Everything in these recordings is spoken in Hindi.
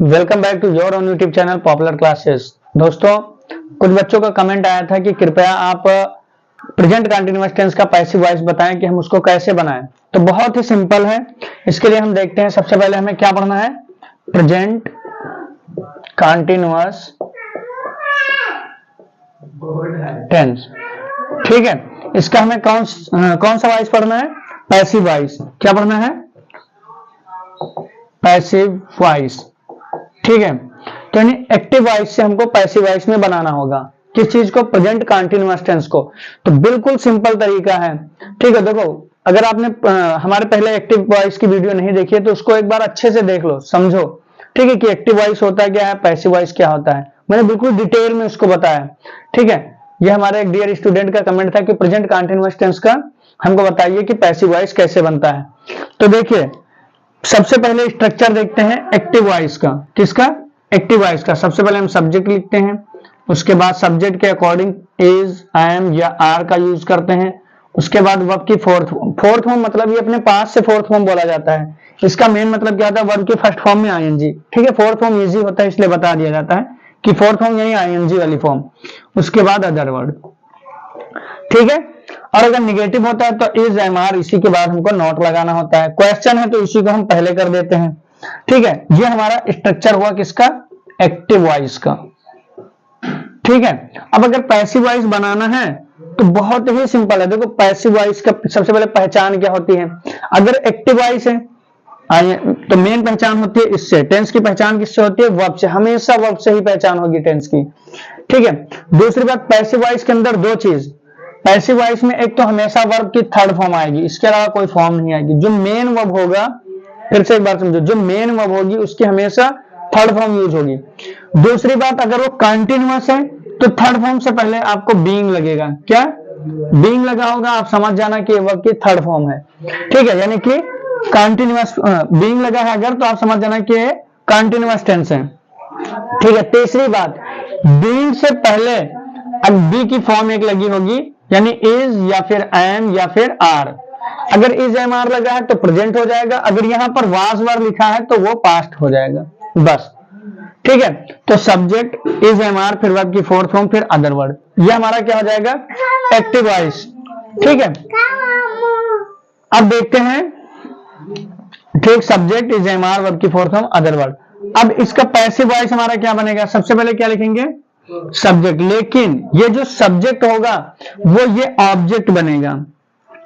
Welcome back to your own YouTube channel popular classes. दोस्तों, कुछ बच्चों का कमेंट आया था कि कृपया आप प्रेजेंट कंटीन्यूअस टेंस का पैसिव वॉइस बताएं कि हम उसको कैसे बनाएं। तो बहुत ही सिंपल है। इसके लिए हम देखते हैं, सबसे पहले हमें क्या पढ़ना है, प्रेजेंट कंटीन्यूअस टेंस। ठीक है, इसका हमें कौन सा वॉइस पढ़ना है, पैसिव वॉइस। क्या पढ़ना है, पैसिव वॉइस। ठीक है, तो यानी एक्टिव वॉइस से हमको पैसिव वॉइस में बनाना होगा। किस चीज को, प्रेजेंट कंटीन्यूअस टेंस को। तो बिल्कुल सिंपल तरीका है। ठीक है, देखो, अगर आपने हमारे पहले एक्टिव वॉइस की वीडियो नहीं देखी है तो उसको एक बार अच्छे से देख लो, समझो। ठीक है, कि एक्टिव वॉइस होता है क्या है, पैसिव वॉइस क्या होता है, मैंने बिल्कुल डिटेल में उसको बताया। ठीक है, ये हमारे एक डियर स्टूडेंट का कमेंट था कि प्रेजेंट कंटीन्यूअस टेंस का हमको बताइए कि पैसिव वॉइस कैसे बनता है। तो देखिए, सबसे पहले स्ट्रक्चर देखते हैं एक्टिव वॉइस का। किसका, एक्टिव वॉइस का। सबसे पहले हम सब्जेक्ट लिखते हैं, उसके बाद सब्जेक्ट के अकॉर्डिंग इज, आई एम या आर का यूज करते हैं। उसके बाद वर्ब की फोर्थ फॉर्म, मतलब ये अपने पास से फोर्थ फॉर्म बोला जाता है। इसका मेन मतलब क्या होता है, वर्ब के फर्स्ट फॉर्म में आईएनजी। ठीक है, फोर्थ फॉर्म इजी होता है इसलिए बता दिया जाता है कि फोर्थ फॉर्म यानी आईएनजी वाली फॉर्म। उसके बाद अदर वर्ड। ठीक है, और अगर निगेटिव होता है तो इज, एम, आर, इसी के बाद हमको नॉट लगाना होता है। क्वेश्चन है तो इसी को हम पहले कर देते हैं। ठीक है, ये हमारा स्ट्रक्चर हुआ किसका, एक्टिव वॉइस का। ठीक है, अब अगर पैसिव वॉइस बनाना है तो बहुत ही सिंपल है। देखो, पैसिव वॉइस का सबसे पहले पहचान क्या होती है। अगर एक्टिव वॉइस है तो मेन पहचान होती है इससे। टेंस की पहचान किससे होती है, वर्ब से। हमेशा वर्ब से ही पहचान होगी टेंस की। ठीक है, दूसरी बात, पैसिव वॉइस के अंदर दो चीज। पैसिव वॉइस में एक तो हमेशा वर्ब की थर्ड फॉर्म आएगी, इसके अलावा कोई फॉर्म नहीं आएगी। जो मेन वर्ब होगा, फिर से एक बार समझो, जो मेन वर्ब होगी उसकी हमेशा थर्ड फॉर्म यूज होगी। दूसरी बात, अगर वो कंटीन्यूअस है तो थर्ड फॉर्म से पहले आपको बीइंग लगेगा। क्या, बीइंग लगा होगा, आप समझ जाना कि वर्ब की थर्ड फॉर्म है। ठीक है, यानी कि कंटीन्यूअस बीइंग लगा है अगर, तो आप समझ जाना कि कंटीन्यूअस टेंस है। ठीक है, तीसरी बात, बीइंग से पहले अब बी की फॉर्म एक लगी होगी, यानी इज या फिर एम या फिर आर। अगर इज, एम, आर लगा है तो प्रेजेंट हो जाएगा। अगर यहां पर वाज वर लिखा है तो वो पास्ट हो जाएगा, बस। ठीक है, तो सब्जेक्ट इज, एम, आर, फिर वर्ब की फोर्थ फॉर्म, फिर अदर वर्ड। ये हमारा क्या हो जाएगा, एक्टिव वॉइस। ठीक है, अब देखते हैं। ठीक, subject is, am, are, verb की फोर्थ फॉर्म, अदर वर्ड। अब इसका पैसिव वॉइस हमारा क्या बनेगा, सबसे पहले क्या लिखेंगे, सब्जेक्ट। लेकिन ये जो सब्जेक्ट होगा वो ये ऑब्जेक्ट बनेगा।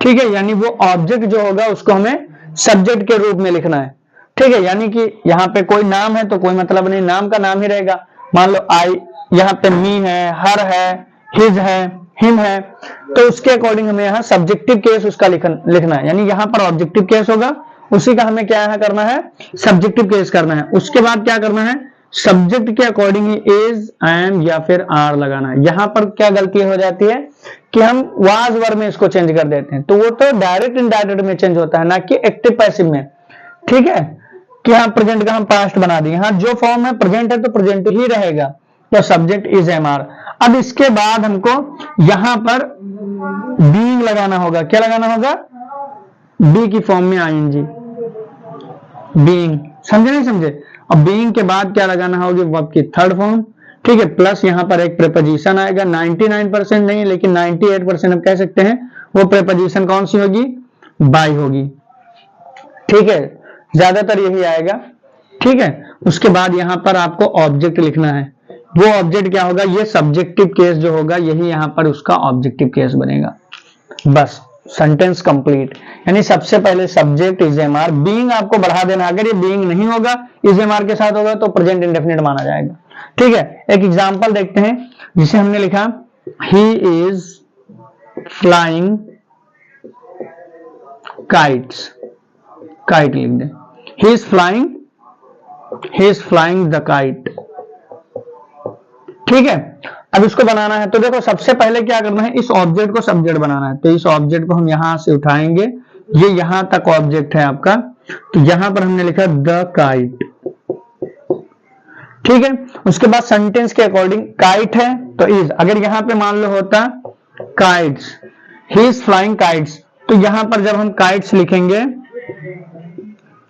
ठीक है, यानी वो ऑब्जेक्ट जो होगा उसको हमें सब्जेक्ट के रूप में लिखना है। ठीक है, यानी कि यहाँ पे कोई नाम है तो कोई मतलब नहीं, नाम का नाम ही रहेगा। मान लो आई, यहाँ पे मी है, हर है, हिज है, हिम है, तो उसके अकॉर्डिंग हमें यहाँ सब्जेक्टिव केस उसका लिखना है। यानी यहाँ पर ऑब्जेक्टिव केस होगा, उसी का हमें क्या है करना है, सब्जेक्टिव केस करना है। उसके बाद क्या करना है, सब्जेक्ट के अकॉर्डिंग ही इज, एम या फिर आर लगाना है। यहां पर क्या गलती हो जाती है कि हम वाज वर में इसको चेंज कर देते हैं, तो वो तो डायरेक्ट इनडायरेक्ट में चेंज होता है, ना कि एक्टिव पैसिव में। ठीक है, कि हाँ प्रेजेंट का हम पास्ट बना दिए। हाँ, जो फॉर्म है प्रेजेंट है तो प्रेजेंट ही रहेगा, तो सब्जेक्ट इज, एम, आर। अब इसके बाद हमको यहां पर बीइंग लगाना होगा। क्या लगाना होगा, बी की फॉर्म में आईएनजी, बीइंग। समझे नहीं समझे। अब बीइंग के बाद क्या लगाना होगी, वर्ब की थर्ड फॉर्म। ठीक है, प्लस यहां पर एक प्रीपोजिशन आएगा। 99% नहीं, लेकिन 98% हम कह सकते हैं। वो प्रीपोजिशन कौन सी होगी, बाय होगी। ठीक है, ज्यादातर यही आएगा। ठीक है, उसके बाद यहां पर आपको ऑब्जेक्ट लिखना है। वो ऑब्जेक्ट क्या होगा, ये सब्जेक्टिव केस जो होगा यही यहां पर उसका ऑब्जेक्टिव केस बनेगा, बस। Sentence complete. यानी सबसे पहले subject is, am, are, being आपको बढ़ा देना। अगर ये बीइंग नहीं होगा, इज, एम, आर के साथ होगा तो प्रेजेंट इंडेफिनिट माना जाएगा। ठीक है, एक एग्जांपल देखते हैं जिसे हमने लिखा, he is flying kites. Kite लिख दे, he is flying the kite. ठीक है, अब इसको बनाना है तो देखो, सबसे पहले क्या करना है, इस ऑब्जेक्ट को सब्जेक्ट बनाना है। तो इस ऑब्जेक्ट को हम यहां से उठाएंगे, ये यहां तक ऑब्जेक्ट है आपका, तो यहां पर हमने लिखा द काइट। ठीक है, उसके बाद सेंटेंस के अकॉर्डिंग काइट है तो इज। अगर यहां पे मान लो होता kites, he is flying kites, तो यहां पर जब हम काइट्स लिखेंगे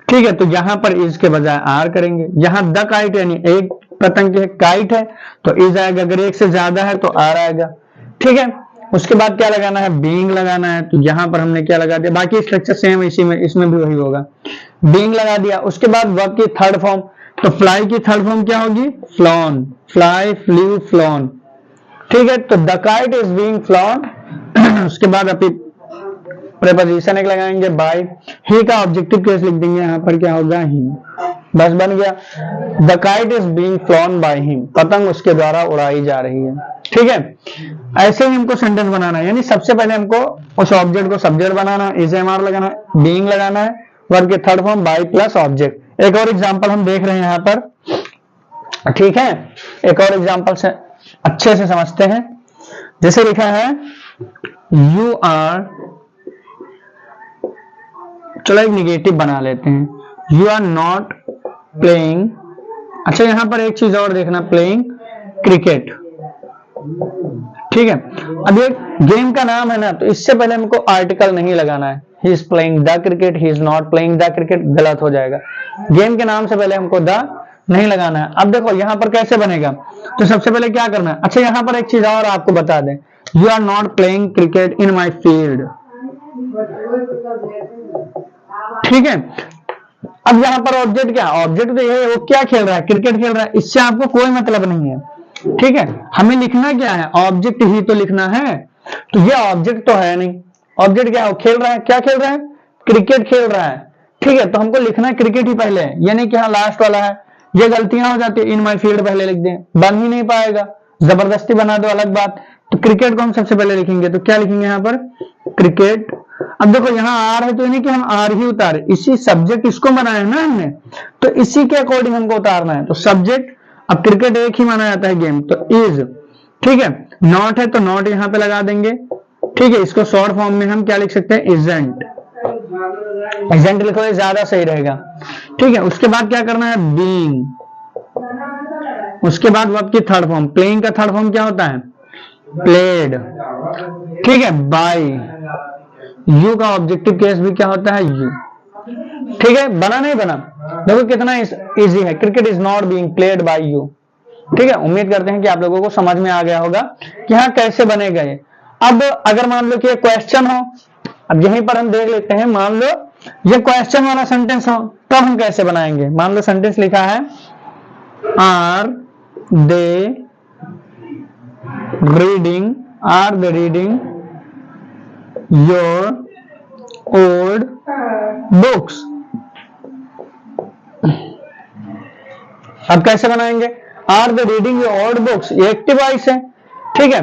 ठीक है, तो यहां पर इज के बजाय आर करेंगे। यहां द काइट यानी एक पतंग है, काइट है तो इज आएगा, अगर एक से ज्यादा है तो आर आएगा। ठीक है, उसके बाद क्या लगाना है, बीइंग लगाना है, तो यहां पर हमने क्या लगा दिया, बाकी स्ट्रक्चर सेम इसी में, इसमें भी वही होगा, बीइंग लगा दिया। उसके बाद वर्ब की थर्ड फॉर्म, तो फ्लाई की थर्ड फॉर्म क्या होगी, फ्लॉन, फ्लाई, फ्लू, फ्लॉन। ठीक है, तो the kite is being flown. उसके बाद अभी प्रेपोजिशन एक लगाएंगे बाय, ही का ऑब्जेक्टिव केस लिख देंगे, यहां पर क्या होगा, ही, बस बन गया। The kite is being flown by him, पतंग उसके द्वारा उड़ाई जा रही है। ठीक है, ऐसे ही हमको सेंटेंस बनाना है, यानी सबसे पहले हमको उस ऑब्जेक्ट को सब्जेक्ट बनाना है, इज एम आर लगाना है, बीइंग लगाना है, वर्ब के third form by plus object. एक और एग्जांपल हम देख रहे हैं यहां पर। ठीक है, एक और एग्जांपल से अच्छे से समझते हैं। जैसे लिखा है यू आर, चलो एक निगेटिव बना लेते हैं, यू आर नॉट प्लेइंग। अच्छा, यहां पर एक चीज और देखना, प्लेइंग क्रिकेट। ठीक है, अब ये गेम का नाम है ना, तो इससे पहले हमको आर्टिकल नहीं लगाना है, he is playing the cricket, he is not playing the cricket, गलत हो जाएगा। गेम के नाम से पहले हमको द नहीं लगाना है। अब देखो यहां पर कैसे बनेगा, तो सबसे पहले क्या करना है, अच्छा यहां पर एक चीज और आपको बता दें, you are not playing cricket in my field. ठीक है, अब यहां पर ऑब्जेक्ट क्या, ऑब्जेक्ट तो ये है, वो क्या खेल रहा है, क्रिकेट खेल रहा है, इससे आपको कोई मतलब नहीं है। ठीक है, हमें लिखना क्या है, ऑब्जेक्ट ही तो लिखना है, तो ये ऑब्जेक्ट तो है नहीं, ऑब्जेक्ट क्या है, वो खेल रहा है, क्या खेल रहा है, क्रिकेट खेल रहा है। ठीक है, तो हमको लिखना है क्रिकेट ही पहले, यानी कि हाँ लास्ट वाला है, ये गलतियां हो जाती है, इन माई फील्ड पहले लिख दें, बन ही नहीं पाएगा, जबरदस्ती बना दो अलग बात। तो क्रिकेट को हम सबसे पहले लिखेंगे, तो क्या लिखेंगे यहाँ पर, क्रिकेट। अब देखो यहाँ आर है, तो यानी कि हम आर ही उतारे, इसी सब्जेक्ट इसको बनाया है ना हमने, तो इसी के अकॉर्डिंग हमको उतारना है, तो सब्जेक्ट, अब क्रिकेट एक ही माना जाता है गेम, तो इज। ठीक है, नॉट है तो नॉट यहां पे लगा देंगे। ठीक है, इसको शॉर्ट फॉर्म में हम क्या लिख सकते हैं, इजेंट, इजेंट लिखो, ज्यादा सही रहेगा। ठीक है, उसके बाद क्या करना है, बीइंग, उसके बाद वर्ब की थर्ड फॉर्म, प्लेइंग का थर्ड फॉर्म क्या होता है, प्लेड। ठीक है, बाय, यू का ऑब्जेक्टिव केस भी क्या होता है, यू। ठीक है, बना नहीं बना, देखो कितना इजी है, cricket is not being played by you. ठीक है, उम्मीद करते हैं कि आप लोगों को समझ में आ गया होगा कि हाँ कैसे बनेगा ये। अब अगर मान लो कि ये क्वेश्चन हो, अब यहीं पर हम देख लेते हैं, मान लो ये क्वेश्चन वाला सेंटेंस हो, तो हम कैसे बनाएंगे। मान लो सेंटेंस लिखा है, are they reading, are they reading your old books. अब कैसे बनाएंगे, are the reading your old books, ये एक्टिव वॉइस है। ठीक है,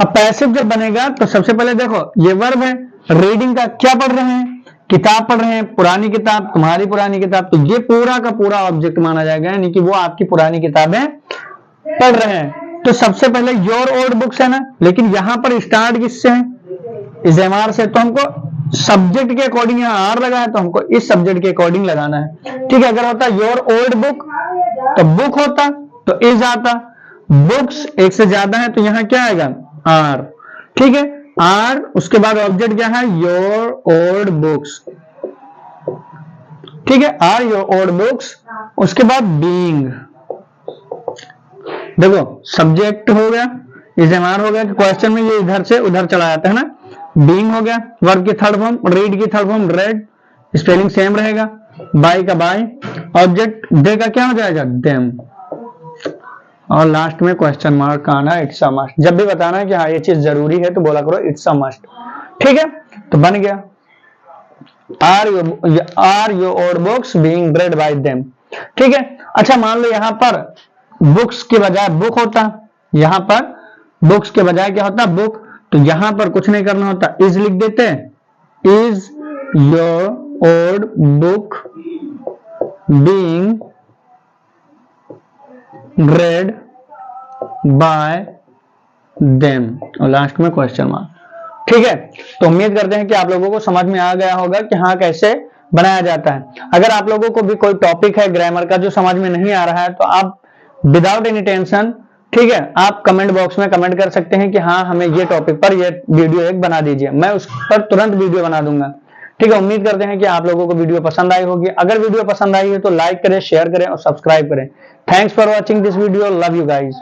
अब पैसिव जब बनेगा तो सबसे पहले देखो ये वर्ब है, रीडिंग का क्या पढ़ रहे हैं, किताब पढ़ रहे हैं, पुरानी किताब, तुम्हारी पुरानी किताब, तो ये पूरा का पूरा ऑब्जेक्ट माना जाएगा, यानी कि वो आपकी पुरानी किताबें पढ़ रहे हैं। तो सबसे पहले योर ओल्ड बुक्स है ना, लेकिन यहां पर स्टार्ट किससे है, इज एम आर से, तो हमको सब्जेक्ट के अकॉर्डिंग यहाँ आर लगा है, तो हमको इस सब्जेक्ट के अकॉर्डिंग लगाना है। ठीक है, अगर होता योर ओल्ड बुक तो बुक होता तो इज आता, बुक्स एक से ज्यादा है तो यहां क्या आएगा, आर। ठीक है, आर, उसके बाद ऑब्जेक्ट क्या है, योर ओल्ड बुक्स। ठीक है, आर योर ओल्ड बुक्स, उसके बाद बीइंग, देखो सब्जेक्ट हो गया, इज एम आर हो गया, क्वेश्चन में ये इधर से उधर चला जाता है ना, बीइंग हो गया, वर्ब की थर्ड फॉर्म, रीड की third form red, spelling same रहेगा, बाय का बाय, ऑब्जेक्ट दे का क्या हो जाएगा, देम, और लास्ट में क्वेश्चन मार्क आना, इट्स अ मस्ट। जब भी बताना है कि हाँ ये चीज जरूरी है तो बोला करो इट्स अ मस्ट। ठीक है, तो बन गया, are your old books being read by them. ठीक है, अच्छा मान लो यहां पर बुक्स के बजाय बुक होता, यहां पर बुक्स के बजाय क्या होता, बुक, तो यहां पर कुछ नहीं करना होता, इज लिख देते, is your old book being read by them, और लास्ट में क्वेश्चन मार्क। ठीक है, तो उम्मीद करते हैं कि आप लोगों को समझ में आ गया होगा कि हाँ कैसे बनाया जाता है। अगर आप लोगों को भी कोई टॉपिक है ग्रामर का जो समझ में नहीं आ रहा है तो आप विदाउट एनी टेंशन, ठीक है, आप कमेंट बॉक्स में कमेंट कर सकते हैं कि हाँ हमें ये टॉपिक पर ये वीडियो एक बना दीजिए, मैं उस पर तुरंत वीडियो बना दूंगा। ठीक है, उम्मीद करते हैं कि आप लोगों को वीडियो पसंद आई होगी। अगर वीडियो पसंद आई है तो लाइक करें, शेयर करें और सब्सक्राइब करें। Thanks for watching this video, love you guys.